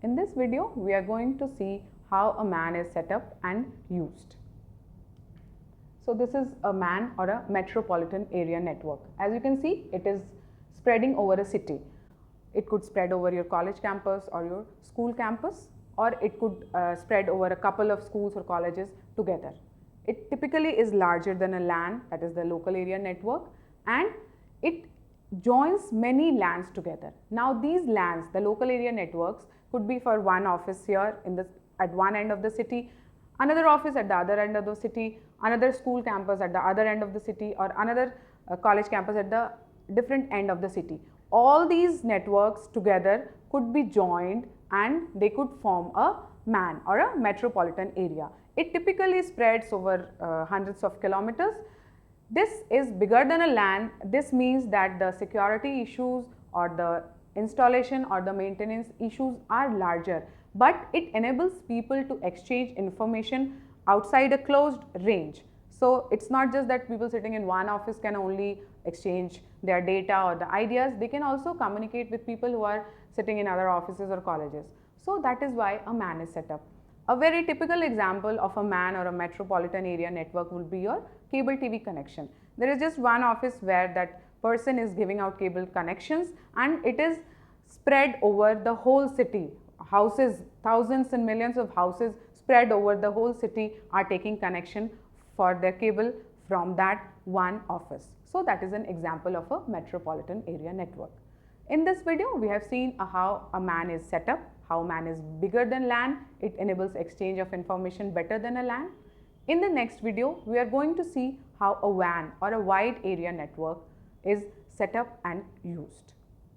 In this video, we are going to see how a MAN is set up and used. So this is a MAN or a metropolitan area network. As you can see, it is spreading over a city. It could spread over your college campus or your school campus, or it could spread over a couple of schools or colleges together. It typically is larger than a LAN, that is the local area network, and it joins many LANs together. Now these LANs, the local area networks, could be for one office here at one end of the city, another office at the other end of the city, another school campus at the other end of the city, or another college campus at the different end of the city. All these networks together could be joined and they could form a MAN or a metropolitan area. It typically spreads over hundreds of kilometers. This is bigger than a LAN. This means that the security issues or the installation or the maintenance issues are larger, but it enables people to exchange information outside a closed range. So it's not just that people sitting in one office can only exchange their data or the ideas, they can also communicate with people who are sitting in other offices or colleges. So that is why a MAN is set up. A very typical example of a MAN or a metropolitan area network would be your cable TV connection. There is just one office where that person is giving out cable connections, and it is spread over the whole city. Houses, thousands and millions of houses spread over the whole city are taking connection for their cable from that one office. So that is an example of a metropolitan area network. In this video, we have seen how a MAN is set up, how MAN is bigger than LAN, it enables exchange of information better than a LAN. In the next video, we are going to see how a WAN or a wide area network is set up and used.